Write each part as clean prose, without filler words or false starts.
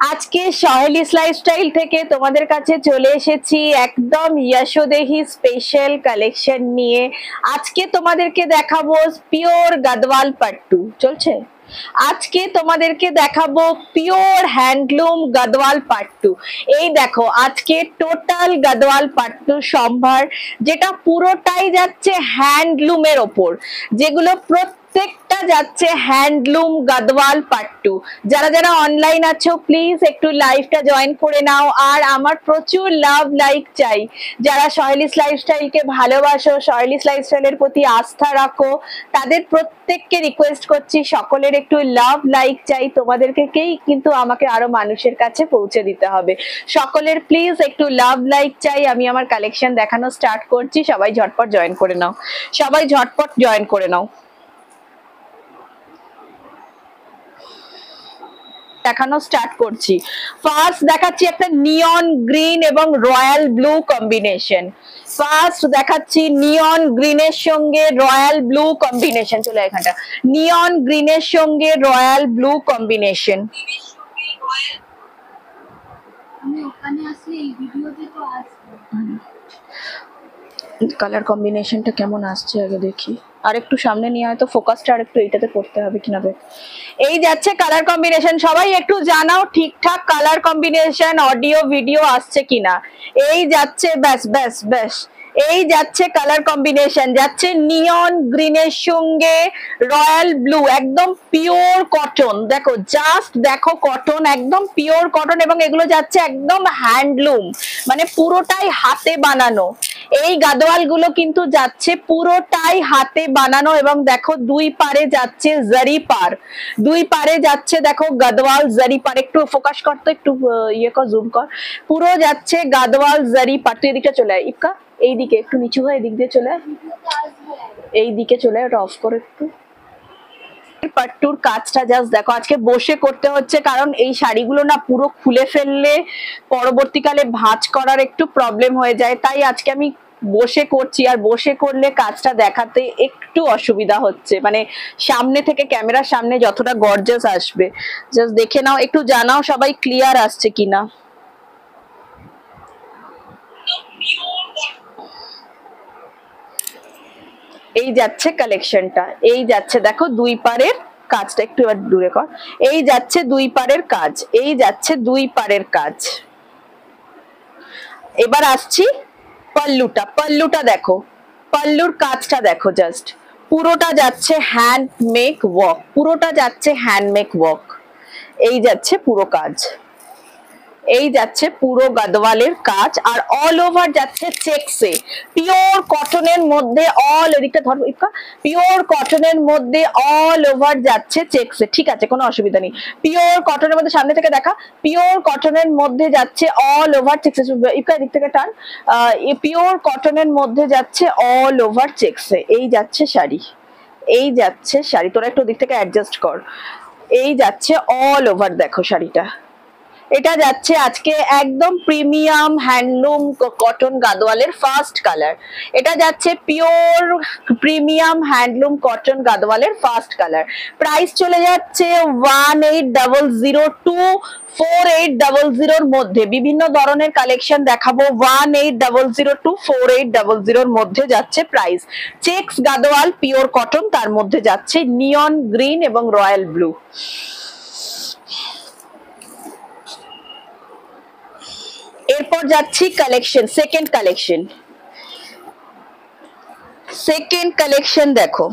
আজকে সহেলিস লাইফস্টাইল থেকে তোমাদের কাছে চলে এসেছি একদম যশোদেহি স্পেশাল কালেকশন নিয়ে। আজকে তোমাদেরকে দেখাবো পিওর গাদওয়াল পাট্টু। চলছে আজকে তোমাদেরকে দেখাবো পিওর হ্যান্ডলুম গাদওয়াল পাট্টু। এই দেখো আজকে টোটাল গাদওয়াল পাট্টু সম্ভার, যেটা পুরোটাই যাচ্ছে হ্যান্ডলুমের ওপর, যেগুলো প্রত্যেকটা যাচ্ছে হ্যান্ডলুম গাদওয়াল পাট্টু। যারা যারা অনলাইন আছো প্লিজ একটু লাইভটা জয়েন করে নাও, আর আমার প্রচুর লাভ লাইক চাই। যারা সহেলিস লাইফস্টাইলকে ভালোবাসো, সহেলিস লাইফস্টাইলের প্রতি আস্থা রাখো, তাদের প্রত্যেককে রিকোয়েস্ট করছি সকলের একটু লাভ লাইক চাই। তোমাদেরকেই কিন্তু আমাকে আরো মানুষের কাছে পৌঁছে দিতে হবে। সকলের প্লিজ একটু লাভ লাইক চাই। আমি আমার কালেকশন দেখানো স্টার্ট করছি, সবাই ঝটপট জয়েন করে নাও, সবাই ঝটপট জয়েন করে নাও। দেখানো স্টার্ট করছি। ফার্স্ট দেখাচ্ছি একটা নিয়ন গ্রিন এবং রয়্যাল ব্লু কম্বিনেশন। ফার্স্ট দেখাচ্ছি নিয়ন গ্রিনের সঙ্গে রয়্যাল ব্লু কম্বিনেশন। চলে এখানটা নিয়ন গ্রিনের সঙ্গে রয়্যাল ব্লু কম্বিনেশন। কালার কম্বিনেশনটা কেমন আসছে আগে দেখি, আর একটু সামনে নিয়ে হয়তো ফোকাসটা আর একটু এইটাতে করতে হবে কিনা। এই যাচ্ছে কালার কম্বিনেশন, সবাই একটু জানাও ঠিকঠাক কালার কম্বিনেশন অডিও ভিডিও আসছে কিনা। এই যাচ্ছে, ব্যাস ব্যাস ব্যাস, এই যাচ্ছে কালার কম্বিনেশন, যাচ্ছে নিয়ন গ্রিনের সঙ্গে রয়্যাল ব্লু, একদম পিওর কটন। দেখো জাস্ট দেখো কটন, একদম পিওর কটন, এবং এগুলো যাচ্ছে একদম হ্যান্ডলুম, মানে পুরোটাই হাতে বানানো। এই গাদোয়াল গুলো কিন্তু যাচ্ছে পুরোটাই হাতে বানানো, এবং দেখো দুই পারে যাচ্ছে জারি পার, দুই পারে যাচ্ছে দেখো গাদওয়াল জারি পার। একটু ফোকাস কর তো, একটু ইয়ে কর, জুম কর। পুরো যাচ্ছে গাদওয়াল জারি পার। তুই এদিকটা চলে আয় ইপকা, এই দিকে একটু নিচু হয়ে এদিক দিয়ে চলে আয়, এই দিকে চলে আয়, ওটা অফ করে একটু। পাট্টুর কাজটা জাস্ট দেখো, আজকে বসে করতে হচ্ছে কারণ এই শাড়িগুলো না পুরো খুলে ফেললে পরবর্তীকালে ভাঁজ করার একটু প্রবলেম হয়ে যায়, তাই আজকে আমি বসে করছি। আর বসে করলে কাজটা দেখাতে একটু অসুবিধা হচ্ছে, মানে সামনে থেকে ক্যামেরার সামনে যতটা গর্জাস আসবে। জাস্ট দেখে নাও, একটু জানাও সবাই ক্লিয়ার আসছে কিনা। এই যাচ্ছে কালেকশনটা, এই যাচ্ছে দেখো দুই পারের কাজটা, একটু এবার দূরে কর। এই যাচ্ছে দুই পারের কাজ, এই যাচ্ছে দুই পারের কাজ। এবার আসছি পাল্লুটা, পাল্লুটা দেখো, পাল্লুর কাজটা দেখো, জাস্ট পুরোটা যাচ্ছে হ্যান্ড মেক ওয়ার্ক, পুরোটা যাচ্ছে হ্যান্ড মেক ওয়ার্ক। এই যাচ্ছে পুরো কাজ, এই যাচ্ছে পুরো গাদওয়ালের কাজ, আর অল ওভার যাচ্ছে চেকসে, পিওর কটনের মধ্যে অল, এদিকটা ধরো ইপকা, পিওর কটনের মধ্যে অল ওভার যাচ্ছে চেকসে। ঠিক আছে, কোনো অসুবিধা নেই। পিওর কটনের মধ্যে, সামনে থেকে দেখা, পিওর কটনের মধ্যে যাচ্ছে অল ওভার চেকসে। ইপকা এদিক থেকে টান, পিওর কটনের মধ্যে যাচ্ছে অল ওভার চেকসে। এই যাচ্ছে শাড়ি, এই যাচ্ছে শাড়ি, তোরা একটু দিক থেকে অ্যাডজাস্ট কর। এই যাচ্ছে অল ওভার, দেখো শাড়িটা। এটা যাচ্ছে আজকে একদম প্রিমিয়াম হ্যান্ডলুম কটন গাদওয়ালের ফার্স্ট কালার। এটা যাচ্ছে পিওর প্রিমিয়াম হ্যান্ডলুম কটন গাদওয়ালের ফার্স্ট কালার। প্রাইস চলে যাচ্ছে 1800 টু 4800 মধ্যে। বিভিন্ন ধরনের কালেকশন দেখাবো, 1800 টু 4800 মধ্যে যাচ্ছে price. Checks Gadwal pure cotton, তার মধ্যে যাচ্ছে নিয়ন গ্রিন এবং রয়্যাল ব্লু। এরপর যাচ্ছি collection, second collection, second collection দেখো,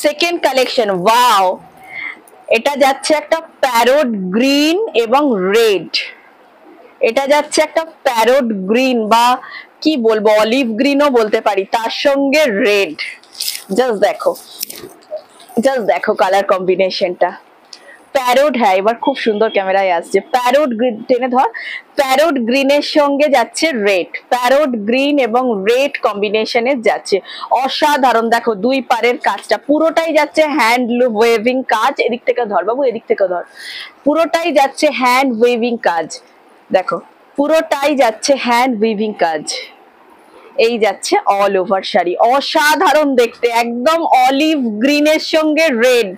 সেকেন্ড কালেকশন ওয়াও। এটা যাচ্ছে একটা প্যারোট গ্রিন এবং রেড, এটা যাচ্ছে একটা প্যারোট গ্রিন বা কি বলবো অলিভ গ্রিনও বলতে পারি, তার সঙ্গে রেড। জাস্ট দেখো, জাস্ট দেখো কালার কম্বিনেশনটা, প্যারোট। হ্যাঁ এবার খুব সুন্দর ক্যামেরায় আসছে। প্যারোট গ্রিন, টেনে ধর, প্যারোট গ্রিনের সঙ্গে যাচ্ছে রেড, প্যারোট গ্রিন এবং রেড কম্বিনেশনে যাচ্ছে, অসাধারণ। দেখো দুই পারের কাজটা পুরোটাই যাচ্ছে হ্যান্ড ওয়েভিং কাজ। এদিক থেকে ধর বাবু, এদিক থেকে ধর, পুরোটাই যাচ্ছে হ্যান্ড ওয়েভিং কাজ। দেখো পুরোটাই যাচ্ছে হ্যান্ড উইভিং কাজ। এই যাচ্ছে অল ওভার শাড়ি, অসাধারণ দেখতে, একদম অলিভ গ্রিনের সঙ্গে রেড,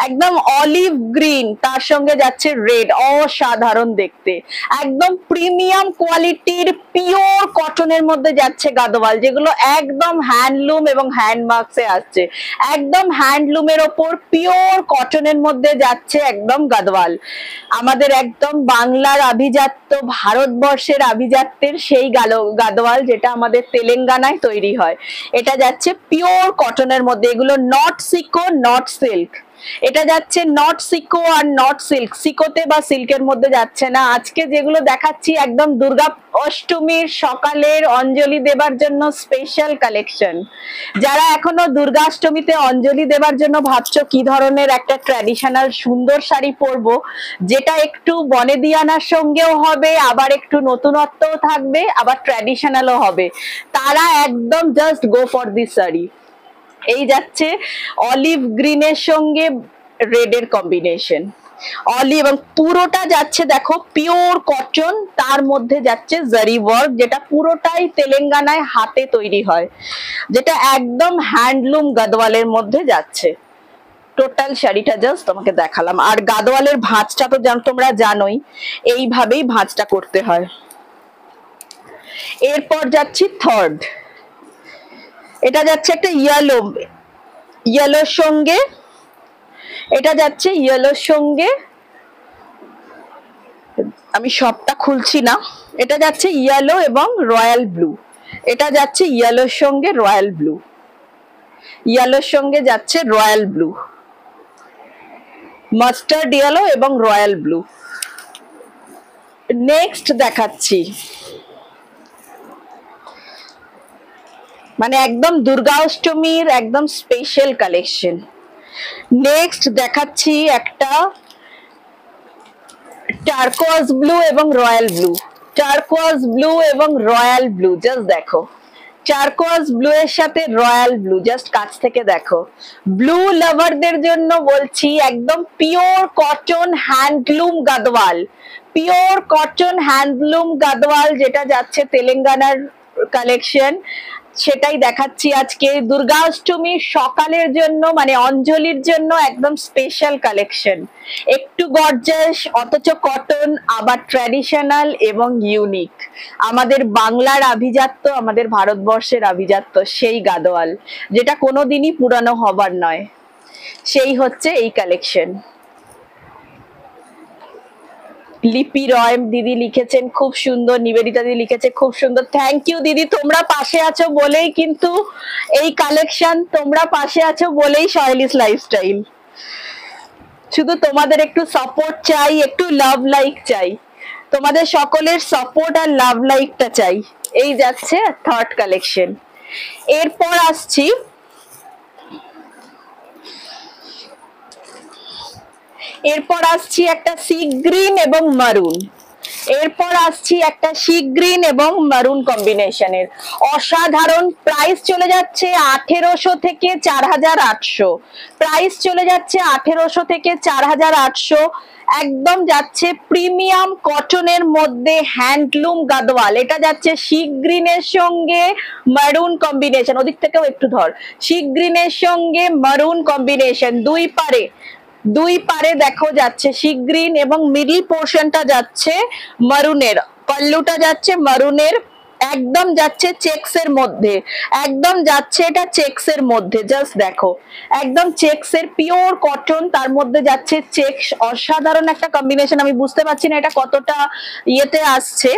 একদম অলিভ গ্রিন তার সঙ্গে যাচ্ছে রেড, অসাধারণ দেখতে, একদম প্রিমিয়াম কোয়ালিটির পিওর কটনের মধ্যে যাচ্ছে গাদোয়াল, যেগুলো একদম হ্যান্ডলুম এবং হ্যান্ডমার্কসে আসছে, একদম হ্যান্ডলুমের ওপর পিওর কটনের মধ্যে যাচ্ছে একদম গাদোয়াল, আমাদের একদম বাংলার আভিজাত্য, ভারতবর্ষের আভিজাত্যের সেই গাদোয়াল যেটা আমাদের তেলেঙ্গানায় তৈরি হয়। এটা যাচ্ছে পিওর কটনের মধ্যে, এগুলো নট সিকো নট সিল্ক, এটা যাচ্ছে নট সিকো আর নট সিল্ক, সিকোতে বা সিল্কের মধ্যে যাচ্ছে না। আজকে যেগুলো দেখাচ্ছি একদম দুর্গা অষ্টমীর সকালের অঞ্জলি দেবার জন্য স্পেশাল কালেকশন। যারা এখনো দুর্গাষ্টমীতে অঞ্জলি দেবার জন্য ভাবছো কি ধরনের একটা ট্র্যাডিশনাল সুন্দর শাড়ি পরবো, যেটা একটু বনেদিয়ানার সঙ্গেও হবে, আবার একটু নতুনত্বও থাকবে, আবার ট্র্যাডিশনালও হবে, তারা একদম just go for this sari. এই যাচ্ছে অলিভ গ্রিনের সঙ্গে রেডের কম্বিনেশন, অলিভ, এবং পুরোটা যাচ্ছে দেখো পিওর কটন, তার মধ্যে যাচ্ছে জারি ওয়ার্ক, যেটা পুরোটাই তেলেঙ্গানায় হাতে তৈরি হয়, যেটা একদম হ্যান্ডলুম গাদওয়ালের মধ্যে যাচ্ছে। টোটাল শাড়িটা জাস্ট তোমাকে দেখালাম। আর গাদওয়ালের ভাঁজটা তো তোমরা জানোই, এইভাবেই ভাঁজটা করতে হয়। এরপর যাচ্ছি থার্ড, এটা যাচ্ছে একটা ইয়েলোর সঙ্গে, এটা যাচ্ছে ইয়েলোর সঙ্গে, আমি সবটা খুলছি না, এটা যাচ্ছে ইয়েলো এবং রয়্যাল ব্লু, এটা যাচ্ছে ইয়েলোর সঙ্গে রয়্যাল ব্লু, ইয়েলোর সঙ্গে যাচ্ছে রয়্যাল ব্লু, মাস্টার্ড ইয়েলো এবং রয়্যাল ব্লু। নেক্সট দেখাচ্ছি, মানে একদম দুর্গা অষ্টমীর একদম স্পেশাল কালেকশন। নেক্সট দেখাচ্ছি একটা টার্কোয়াজ ব্লু এবং রয়্যাল ব্লু, টার্কোয়াজ ব্লু এবং রয়্যাল ব্লু, জাস্ট দেখো, টার্কোয়াজ ব্লু এর সাথে রয়্যাল ব্লু, জাস্ট কাছ থেকে দেখো। ব্লু লাভারদের জন্য বলছি, একদম pure cotton handloom Gadwal, pure cotton handloom Gadwal, যেটা যাচ্ছে তেলেঙ্গানার কালেকশন, সেটাই দেখাচ্ছি আজকে। দুর্গা অষ্টমীর সকালের জন্য, মানে অঞ্জলির জন্য একদম স্পেশাল কালেকশন, একটু গর্জাস অথচ কটন, আবার ট্র্যাডিশনাল এবং ইউনিক, আমাদের বাংলার আভিজাত্য, আমাদের ভারতবর্ষের আভিজাত্য, সেই গাদওয়াল যেটা কোনোদিনই পুরানো হবার নয়, সেই হচ্ছে এই কালেকশন। লিপি রয় দিদি লিখেছেন খুব সুন্দর, নিবেদিতা দিদি লিখেছে খুব সুন্দর, থ্যাংক ইউ দিদি, তোমরা পাশে আছো বলেই কিন্তু এই কালেকশন, তোমরা পাশে আছো বলেই সহেলিস লাইফস্টাইল, শুধু তোমাদের একটু সাপোর্ট চাই, একটু লাভ লাইক চাই, তোমাদের সকলের সাপোর্ট আর লাভ লাইকটা চাই। এই যাচ্ছে থার্ড কালেকশন। এরপর আসছি একটা সি গ্রিন এবং মারুন, এরপর আসছি একটা সি গ্রিন এবং মারুন কম্বিনেশনের, অসাধারণ। প্রাইস চলে যাচ্ছে 1800 থেকে 4800, প্রাইস চলে যাচ্ছে 1800 থেকে 4800, একদম যাচ্ছে প্রিমিয়াম কটনের মধ্যে হ্যান্ডলুম গাদওয়াল, এটা যাচ্ছে সি গ্রিনের সঙ্গে মারুন কম্বিনেশন, ওদিক থেকেও একটু ধর, সি গ্রিনের সঙ্গে মারুন কম্বিনেশন, দুই পারে দেখো যাচ্ছে সি গ্রিন এবং মিডল পোর্শনটা যাচ্ছে মারুনের, পাল্লুটা যাচ্ছে মারুনের, একদম যাচ্ছে চেকস এর মধ্যে, একদম যাচ্ছে এটা চেকস এর মধ্যে, জাস্ট দেখো, একদম চেকস এর পিওর কটন, তার মধ্যে যাচ্ছে চেকস, অসাধারণ একটা কম্বিনেশন। আমি বুঝতে পারছি না এটা কতটা ইয়েতে আসছে,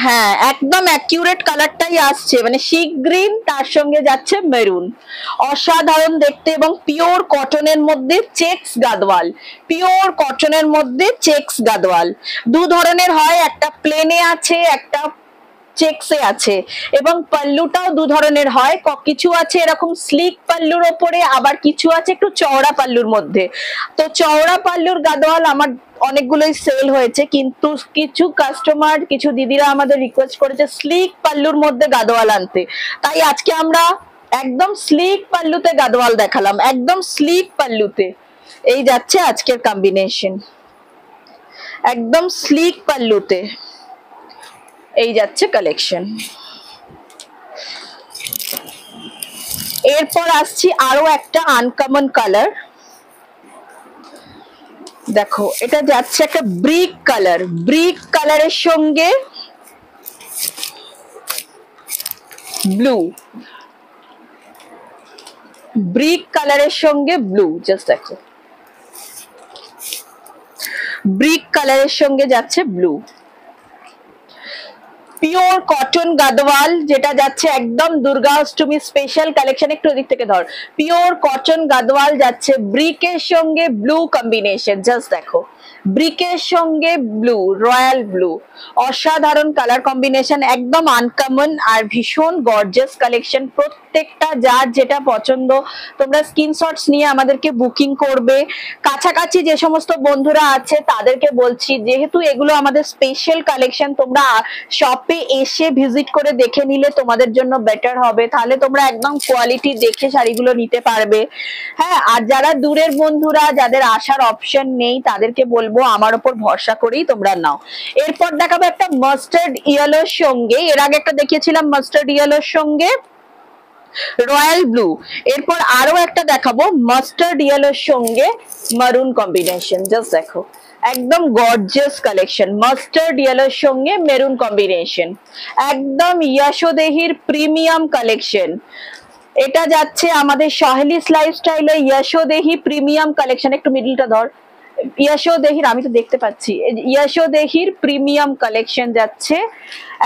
হ্যাঁ একদম অ্যাকিউরেট কালারটাই আসছে, মানে সি গ্রিন তার সঙ্গে যাচ্ছে মেরুন, অসাধারণ দেখতে, এবং পিওর কটনের মধ্যে চেকস গাদওয়াল, পিওর কটনের মধ্যে চেকস গাদওয়াল, দু ধরনের হয়, একটা প্লেনে আছে, একটা চেকসে আছে, এবং পাল্লুটাও দু ধরনের হয়, কিছু আছে এরকম স্লিক পাল্লুর ওপরে, আবার কিছু আছে একটু চওড়া পাল্লুর মধ্যে। তো চওড়া পাল্লুর গাদওয়াল আমার অনেকগুলোই সেল হয়েছে, কিন্তু কিছু কাস্টমার, কিছু দিদিরা আমাদের রিকোয়েস্ট করেছে স্লিক পাল্লুর মধ্যে গাদওয়াল আনতে, তাই আজকে আমরা একদম স্লিক পাল্লুতে গাদওয়াল দেখালাম, একদম স্লিক পাল্লুতে। এই যাচ্ছে আজকের কম্বিনেশন, একদম স্লিক পাল্লুতে, এই যাচ্ছে কালেকশন। এরপর আসছি আরো একটা আনকমন কালার, দেখো এটা যাচ্ছে একটা ব্রিক কালার, ব্রিক কালারের সঙ্গে ব্লু, ব্রিক কালারের সঙ্গে ব্লু, জাস্ট দেখো ব্রিক কালারের সঙ্গে যাচ্ছে ব্লু। পিওর কটন গাদওয়াল যেটা যাচ্ছে একদম দুর্গা অষ্টমী স্পেশাল কালেকশন, একটু এদিক থেকে ধর, পিওর কটন গাদওয়াল যাচ্ছে ব্রিকের সঙ্গে ব্লু কম্বিনেশন, জাস্ট দেখো ব্রিকের সঙ্গে ব্লু, রয়্যাল ব্লু, অসাধারণ কালার কম্বিনেশন, একদম আনকমন আর ভীষণ গর্জিয়াস কালেকশন। প্রত্যেকটা যার যেটা পছন্দ তোমরা স্ক্রিনশটস নিয়ে আমাদেরকে বুকিং করবে। কাছাকাছি যে সমস্ত বন্ধুরা আছে তাদেরকে বলছি, যেহেতু এগুলো আমাদের স্পেশাল কালেকশন, তোমরা শপে এসে ভিজিট করে দেখে নিলে তোমাদের জন্য বেটার হবে, তাহলে তোমরা একদম কোয়ালিটি দেখে শাড়িগুলো নিতে পারবে। হ্যাঁ, আর যারা দূরের বন্ধুরা যাদের আসার অপশন নেই তাদেরকে বলবো আমার উপর ভরসা করেই তোমরা নাও। এরপর দেখাবো একটা মাস্টার্ড ইয়েলোর সঙ্গে, এর আগে একটা দেখিয়েছিলাম মাস্টার্ড ইয়েলোর সঙ্গে রয়্যাল ব্লু, এরপর আরো একটা দেখাবো মাস্টার্ড ইয়েলোর সঙ্গে মারুন কম্বিনেশন, জাস্ট দেখো একদম গর্জিয়াস কালেকশন, মাস্টার্ড ইয়েলোর সঙ্গে মেরুন কম্বিনেশন, একদম ইয়াশোদেহির প্রিমিয়াম কালেকশন। এটা যাচ্ছে আমাদের সহেলিস লাইফস্টাইলের ইয়াশোদেহি প্রিমিয়াম কালেকশন, একটু মিডলটা ধর, ইয়াশোদেহির, আমি তো দেখতে পাচ্ছি, ইয়াশোদেহির প্রিমিয়াম কালেকশন যাচ্ছে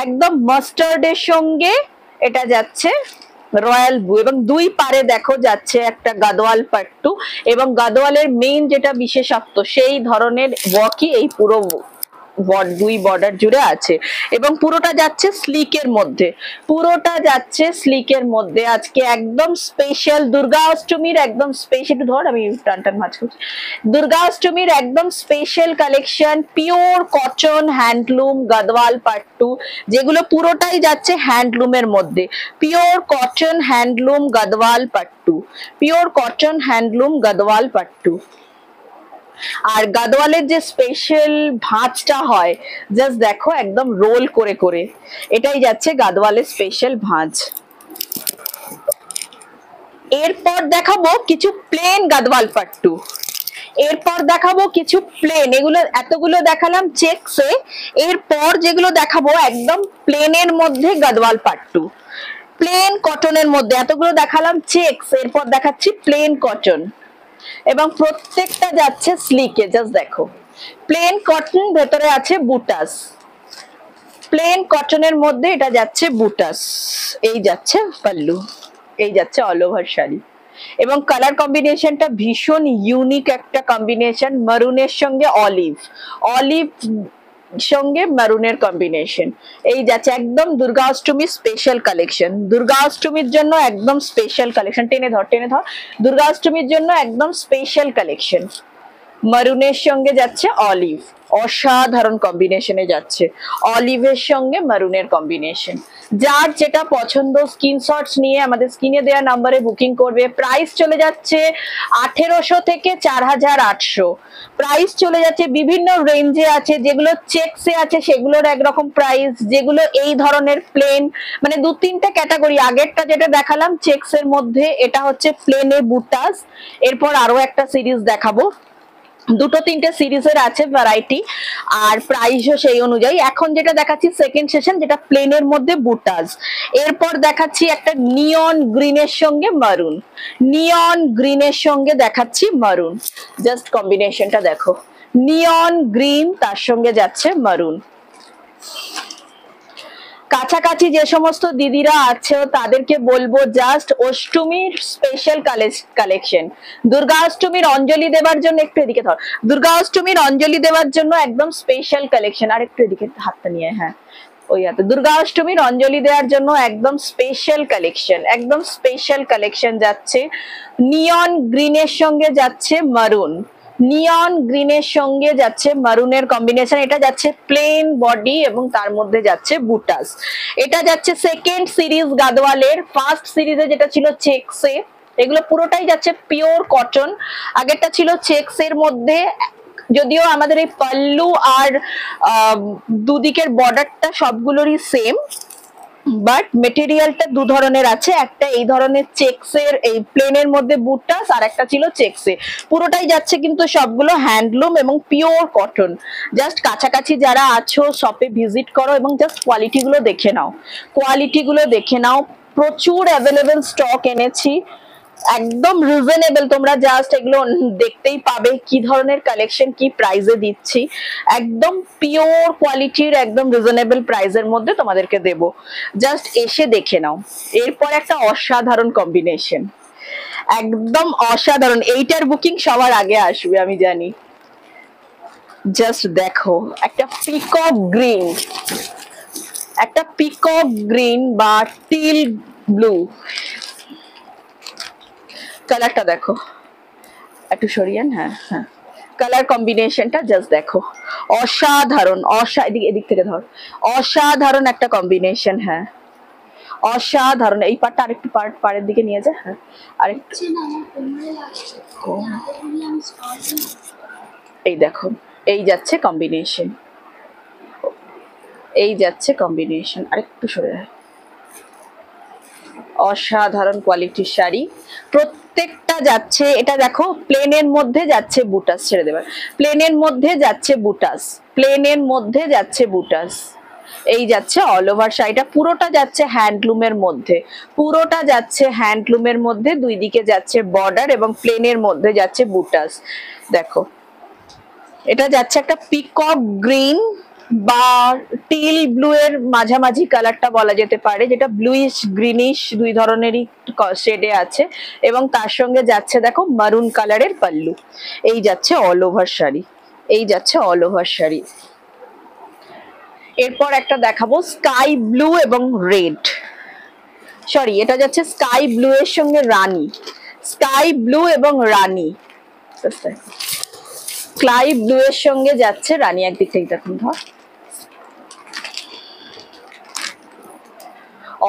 একদম মাস্টার্ডের সঙ্গে, এটা যাচ্ছে রয়্যাল ব্লু, এবং দুই পারে দেখো যাচ্ছে একটা গাদোয়াল পাট্টু, এবং গাদোয়ালের মেইন যেটা বিশেষত্ব সেই ধরনের ওয়ার্কই এই পুরো দুই বর্ডার জুড়ে আছে, এবং পুরোটা যাচ্ছে স্লিকের মধ্যে, পুরোটা যাচ্ছে স্লিকের মধ্যে। আজকে একদম স্পেশাল দুর্গা অষ্টমীর একদম স্পেশাল, ধর আমি টান টান মাছ করছি, দুর্গা অষ্টমীর একদম special collection, pure cotton handloom Gadwal pattu, যেগুলো পুরোটাই যাচ্ছে হ্যান্ডলুমের মধ্যে, pure cotton handloom Gadwal pattu, pure cotton handloom Gadwal pattu. আর গাদওয়ালের যে স্পেশাল ভাঁজটা হয়, জাস্ট দেখো একদম রোল করে করে, এটাই যাচ্ছে গাদওয়ালের স্পেশাল ভাঁজ। এরপর দেখাবো কিছু প্লেন গাদওয়াল পাট্টু, এরপর দেখাবো কিছু প্লেন, এগুলো এতগুলো দেখালাম চেকসে, এরপর যেগুলো দেখাবো একদম প্লেনের মধ্যে গাদওয়াল পাট্টু, প্লেন কটনের মধ্যে, এতগুলো দেখালাম চেকস, এরপর দেখাচ্ছি প্লেন কটন, এবং প্রত্যেকটা যাচ্ছে স্লিকে, জাস্ট দেখো প্লেন কটন, ভেতরে আছে বুটাস, প্লেন কটনের মধ্যে এটা যাচ্ছে বুটাস, এই যাচ্ছে পাল্লু, এই যাচ্ছে অল ওভার শাড়ি, এবং কালার কম্বিনেশনটা ভীষণ ইউনিক একটা কম্বিনেশন, মারুনের সঙ্গে অলিভ, অলিভ সঙ্গে মারুনের কম্বিনেশন, এই যাচ্ছে একদম দুর্গা অষ্টমী স্পেশাল কালেকশন, দুর্গা অষ্টমীর জন্য একদম স্পেশাল কালেকশন, টেনে ধর টেনে ধর, দুর্গা অষ্টমীর জন্য একদম স্পেশাল কালেকশন, মারুনের সঙ্গে যাচ্ছে অলিভ, অসাধারণ কম্বিনেশনে যাচ্ছে অলিভের সঙ্গে মারুনের কম্বিনেশন। যার যেটা পছন্দ স্ক্রিনশটস নিয়ে আমাদের স্ক্রিনে দেওয়া নাম্বারে বুকিং করবে। প্রাইস চলে যাচ্ছে 1800 থেকে 4800, প্রাইস চলে যাচ্ছে বিভিন্ন রেঞ্জে আছে, যেগুলো চেকসে আছে সেগুলোর একরকম প্রাইস, যেগুলো এই ধরনের প্লেন, মানে দু তিনটা ক্যাটাগরি, আগেরটা যেটা দেখালাম চেকসের মধ্যে এটা হচ্ছে প্লেনে বুটাস, এরপর আরো একটা সিরিজ দেখাবো, দুটো তিনটে সিরিজের আছে ভ্যারাইটি, আর প্রাইসও সেই অনুযায়ী। এখন যেটা দেখাচ্ছি সেকেন্ড সেশন, যেটা প্লেনের মধ্যে বুটাস, এরপর দেখাচ্ছি একটা নিয়ন গ্রিনের সঙ্গে মারুন, নিয়ন গ্রিনের সঙ্গে দেখাচ্ছি মারুন, জাস্ট কম্বিনেশনটা দেখো, নিয়ন গ্রিন তার সঙ্গে যাচ্ছে মারুন। কাছাকাছি যে সমস্ত দিদিরা আছে তাদেরকে বলবো জাস্ট অষ্টমীর স্পেশাল কালেকশন, দুর্গা অষ্টমীর অঞ্জলি দেওয়ার জন্য, একটু এদিকে ধর, দুর্গা অষ্টমীর অঞ্জলি দেওয়ার জন্য একদম স্পেশাল কালেকশন, আর একটু এদিকে হাতটা নিয়ে, হ্যাঁ ওই হাতে, দুর্গা অষ্টমীর অঞ্জলি দেওয়ার জন্য একদম স্পেশাল কালেকশন, একদম স্পেশাল কালেকশন যাচ্ছে, নিয়ন গ্রিনের সঙ্গে যাচ্ছে মারুন, নিয়ন গ্রিনের সঙ্গে যাচ্ছে মারুনের কম্বিনেশন, এটা যাচ্ছে প্লেন বডি এবং তার মধ্যে যাচ্ছে বুটাস, এটা যাচ্ছে সেকেন্ড সিরিজ গাদওয়ালের, ফার্স্ট সিরিজে যেটা ছিল চেকসে, এগুলো পুরোটাই যাচ্ছে পিওর কটন, আগেরটা ছিল চেকসের মধ্যে যদিও আমাদের এই পাল্লু আর দুদিকের বর্ডারটা সবগুলোরই সেম, বাট মেটেরিয়ালটা দু ধরনের আছে, একটা এই ধরনের চেকসের এই প্লেনের মধ্যে বুটাস, আর একটা ছিল চেকসে। পুরোটাই যাচ্ছে কিন্তু সবগুলো হ্যান্ডলুম এবং পিওর কটন। জাস্ট কাছাকাছি যারা আছো শপে ভিজিট করো এবং জাস্ট কোয়ালিটি গুলো দেখে নাও, কোয়ালিটি গুলো দেখে নাও। প্রচুর অ্যাভেলেবেল স্টক এনেছি, একদম রিজনেবল, তোমরা জাস্ট এগুলো দেখতেই পাবে কি ধরনের কালেকশন, কি প্রাইসে দিচ্ছি। একদম পিওর কোয়ালিটির, একদম রিজনেবল প্রাইসের মধ্যে তোমাদেরকে দেব, জাস্ট এসে দেখে নাও। এরপর একটা অসাধারণ কম্বিনেশন, একদম অসাধারণ, এইটার বুকিং সবার আগে আসবে আমি জানি। জাস্ট দেখো, একটা পিকক গ্রিন, একটা পিকক গ্রিন বা টিল ব্লু, কালারটা দেখো, একটু সরিয়েন, হ্যাঁ হ্যাঁ, কালার কম্বিনেশনটা জাস্ট দেখো, অসাধারণ, এদিক থেকে ধর, অসাধারণ একটা কম্বিনেশন। হ্যাঁ অসাধারণ। এই পার্টটা আরেকটু পাড়ের দিকে নিয়ে যা, হ্যাঁ আরেকটু, এই দেখো, এই যাচ্ছে কম্বিনেশন, এই যাচ্ছে কম্বিনেশন, আরেকটু সরে যায়। অসাধারণ কোয়ালিটির শাড়ি, প্রত্যেকটা যাচ্ছে, এটা দেখো প্লেনের মধ্যে যাচ্ছে বুটাস, ছেড়ে দেবার, প্লেনের মধ্যে যাচ্ছে বুটাস, প্লেনের মধ্যে যাচ্ছে বুটাস, এই যাচ্ছে অল ওভার শাড়িটা, পুরোটা যাচ্ছে হ্যান্ডলুমের মধ্যে, পুরোটা যাচ্ছে হ্যান্ডলুমের মধ্যে, দুই দিকে যাচ্ছে বর্ডার এবং প্লেনের মধ্যে যাচ্ছে বুটাস। দেখো এটা যাচ্ছে একটা পিকক গ্রিন বা টিল ব্লু এর মাঝামাঝি কালারটা বলা যেতে পারে, যেটা ব্লুইশ গ্রিনিশ দুই ধরনেরই শেডে আছে, এবং তার সঙ্গে যাচ্ছে দেখো মারুন কালারের পাল্লু। এই যাচ্ছে অল ওভার শাড়ি, এই যাচ্ছে অল ওভার শাড়ি। এরপর একটা দেখাবো স্কাই ব্লু এবং রেড, সরি এটা যাচ্ছে স্কাই ব্লু এর সঙ্গে রানী, স্কাই ব্লু এবং রানী, স্কাই ব্লু এর সঙ্গে যাচ্ছে রানী, একদিক থেকে দেখুন, ধর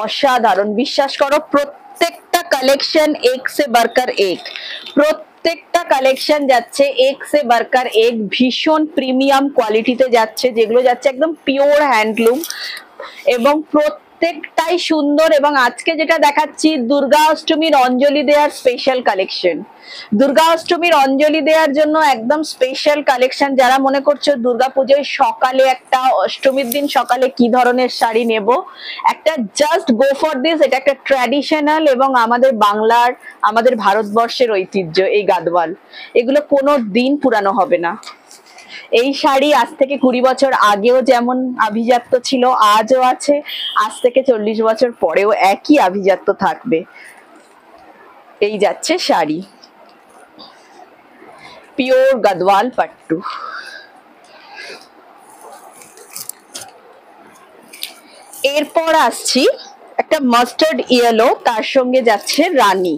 অসাধারণ। বিশ্বাস করো প্রত্যেকটা কালেকশন এক সে বাড়কর এক, প্রত্যেকটা কালেকশন যাচ্ছে এক সে বাড়কর এক, ভীষণ প্রিমিয়াম কোয়ালিটিতে যাচ্ছে, যেগুলো যাচ্ছে একদম পিওর হ্যান্ডলুম এবং প্রত্যেকটাই সুন্দর। এবং আজকে যেটা দেখাচ্ছি দুর্গা অষ্টমীর অঞ্জলি দেওয়ার স্পেশাল কালেকশন, দুর্গা অষ্টমীর অঞ্জলি দেওয়ার জন্য একদম স্পেশাল কালেকশন। যারা মনে করছো দুর্গাপুজোয় সকালে একটা, অষ্টমীর দিন সকালে কি ধরনের শাড়ি নেব, একটা জাস্ট গো ফর দিস। এটা একটা ট্র্যাডিশনাল এবং আমাদের বাংলার, আমাদের ভারতবর্ষের ঐতিহ্য এই গাদওয়াল, এগুলো কোনো দিন পুরানো হবে না। এই শাড়ি আজ থেকে 20 বছর আগেও যেমন আভিজাত্য ছিল, আজও আছে, আজ থেকে 40 বছর পরেও একই আভিজাত্য থাকবে। এই যাচ্ছে শাড়ি, পিওর গাদওয়াল পাট্টু। এরপর আসছি একটা মাস্টার্ড ইয়েলো, তার সঙ্গে যাচ্ছে রানী,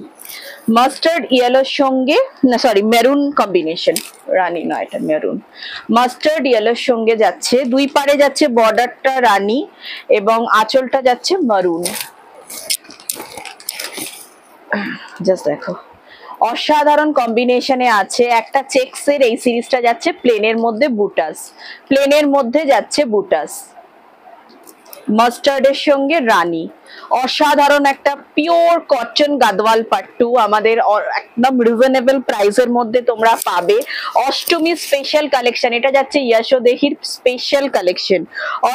মাস্টার্ড ইয়েলোর সঙ্গে, না সরি মেরুন কম্বিনেশন, রানী নয় এটা মেরুন, মাস্টার্ড ইয়েলোর সঙ্গে যাচ্ছে, দুই পারে যাচ্ছে বর্ডারটা রানী এবং আঁচলটা যাচ্ছে মারুন। জাস্ট দেখো অসাধারণ কম্বিনেশনে আছে। একটা চেকসের এই সিরিজটা যাচ্ছে প্লেনের মধ্যে বুটাস, প্লেনের মধ্যে যাচ্ছে বুটাস, মাস্টার্ডের সঙ্গে রানী, অসাধারণ একটা পিওর কটন গাদওয়াল পাট্টু, আমাদের একদম রিজনেবল প্রাইসের মধ্যে তোমরা পাবে। অষ্টমী স্পেশাল কালেকশন, এটা যাচ্ছে ইয়াশোদেহির special collection,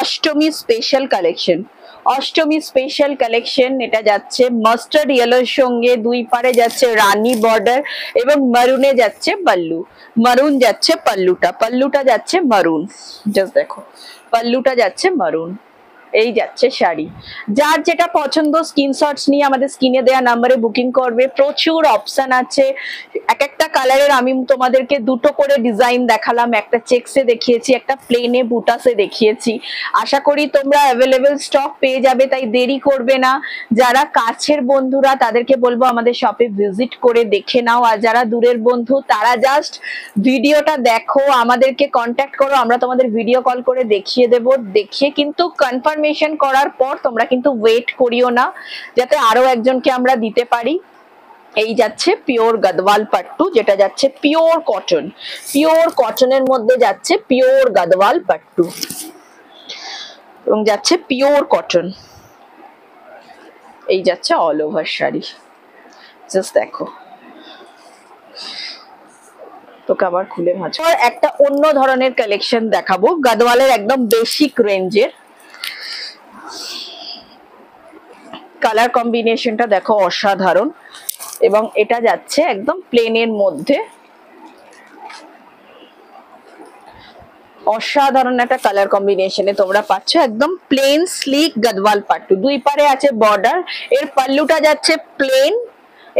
Ashtami special collection, Ashtami special collection. এটা যাচ্ছে মাস্টার্ড ইয়েলোর সঙ্গে, দুই পারে যাচ্ছে রানী বর্ডার এবং মারুনে যাচ্ছে পাল্লু, মারুন যাচ্ছে পাল্লুটা, পাল্লুটা যাচ্ছে মারুন, জাস্ট দেখো পাল্লুটা যাচ্ছে মারুন। এই যাচ্ছে শাড়ি, যার যেটা পছন্দ স্ক্রিনশটস নিয়ে আমাদের স্ক্রিনে দেওয়া নাম্বারে বুকিং করবে। প্রচুর অপশন আছে, এক একটা কালারের আমি তোমাদেরকে দুটো করে ডিজাইন দেখালাম, একটা চেকসে দেখিয়েছি, একটা প্লেনে বুটাসে দেখিয়েছি। আশা করি তোমরা অ্যাভেলেবেল স্টক পেয়ে যাবে, তাই দেরি করবে না। যারা কাছের বন্ধুরা তাদেরকে বলবো আমাদের শপে ভিজিট করে দেখে নাও, আর যারা দূরের বন্ধু তারা জাস্ট ভিডিওটা দেখো, আমাদেরকে কন্ট্যাক্ট করো, আমরা তোমাদের ভিডিও কল করে দেখিয়ে দেবো। দেখিয়ে কিন্তু কনফার্মেশন করার পর তোমরা কিন্তু ওয়েট করিও না, যাতে আরো একজনকে আমরা দিতে পারি। এই যাচ্ছে পিওর গাদওয়াল পাট্টু, যেটা যাচ্ছে পিওর কটন, পিওর কটনের মধ্যে যাচ্ছে পিওর গাদওয়াল পাট্টু এবং যাচ্ছে পিওর কটন। এই যাচ্ছে অল ওভার শাড়ি, জাস্ট দেখো। তোকে আবার খুলে ভাঁজ। একটা অন্য ধরনের কালেকশন দেখাবো, গাদওয়ালের একদম বেসিক রেঞ্জের। কালার কম্বিনেশনটা দেখো অসাধারণ, এবং এটা যাচ্ছে একদম প্লেনের মধ্যে, অসাধারণ একটা কালার কম্বিনেশনে তোমরা পাচ্ছ একদম প্লেন স্লিক গাদওয়াল পাট্টু। দুই পারে আছে বর্ডার, এর পাল্লুটা যাচ্ছে প্লেন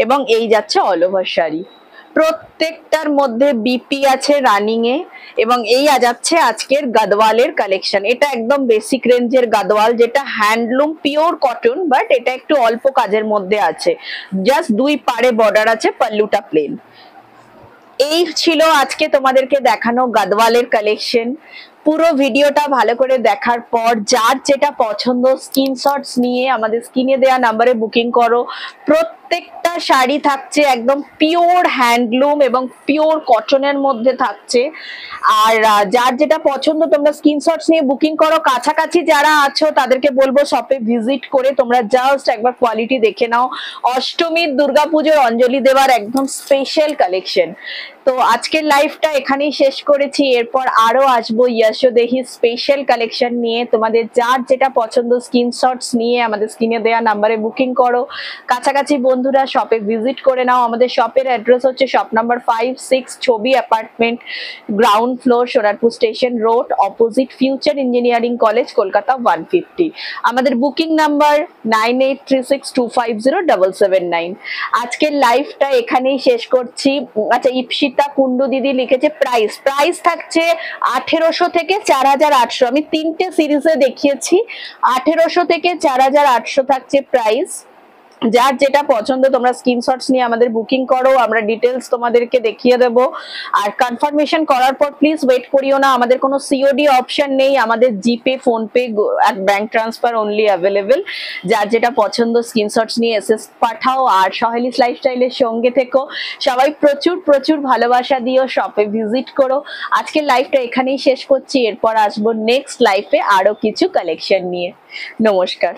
এবং এই যাচ্ছে অল ওভার শাড়ি। প্রত্যেকটার মধ্যে বিপি আছে রানিং এ, এবং এই যাচ্ছে আজকের গাদওয়ালের কালেকশন। এটা একদম বেসিক রেঞ্জের গাদওয়াল, যেটা হ্যান্ডলুম পিওর কটন, বাট এটা একটু অল্প কাজের মধ্যে আছে। জাস্ট দুই পারে বর্ডার আছে, পাল্লুটা প্লেন। এই ছিল আজকে তোমাদেরকে দেখানো গাদওয়ালের কালেকশন। পুরো ভিডিওটা ভালো করে দেখার পর যার যেটা পছন্দ স্ক্রিনশটস নিয়ে আমাদের স্ক্রিনে দেওয়া নাম্বারে বুকিং করো। প্রত্যেকটা শাড়ি থাকছে একদম পিওর হ্যান্ডলুম এবং পিওর কটনের মধ্যে থাকছে। আর যার যেটা পছন্দ তোমরা স্ক্রিনশটস নিয়ে বুকিং করো। কাছাকাছি যারা আছো তাদেরকে বলবো শপে ভিজিট করে তোমরা জাস্ট একবার কোয়ালিটি দেখে নাও। অষ্টমীর, দুর্গাপুজোর অঞ্জলি দেওয়ার একদম স্পেশাল কালেকশন। তো আজকের লাইভটা এখানেই শেষ করেছি, এরপর আরো আসবো ইয়াশোদেহি স্পেশাল কালেকশন নিয়ে। তোমাদের যার যেটা পছন্দ স্ক্রিনশটস নিয়ে আমাদের স্ক্রিনে দেওয়া নাম্বারে বুকিং করো। কাছাকাছি বন্ধুরা শপে ভিজিট করে নাও। আমাদের শপের অ্যাড্রেস হচ্ছে শপ নাম্বার 5-6 ছবি apartment, ground floor, Sonarpur station road, opposite future engineering college, Kolkata 150। আমাদের বুকিং নাম্বার 9836250779। আজকের লাইভটা এখানেই শেষ করছি। আচ্ছা, ইপসিতা কুন্ডু দিদি লিখেছে প্রাইস থাকছে 1800 থেকে 4800। আমি তিনটে সিরিজে দেখিয়েছি, 1800 থেকে 4800 থাকছে প্রাইস। যার যেটা পছন্দ তোমরা স্ক্রিনশটস নিয়ে আমাদের বুকিং করো, আমরা ডিটেলস তোমাদেরকে দেখিয়ে দেব। আর কনফার্মেশন করার পর প্লিজ ওয়েট করিও না, আমাদের কোনো সিওডি অপশন নেই, আমাদের জিপে, ফোনপে আর ব্যাংক ট্রান্সফার অনলি অ্যাভেলেবেল। যার যেটা পছন্দ স্ক্রিনশটস নিয়ে এসএস পাঠাও। আর সহেলিস লাইফস্টাইলের সঙ্গে থেকো। সবাই প্রচুর প্রচুর ভালোবাসা দিও, শপে ভিজিট করো। আজকের লাইভটা এখানেই শেষ করছি, এরপর আসবো নেক্সট লাইফে আরো কিছু কালেকশন নিয়ে। নমস্কার।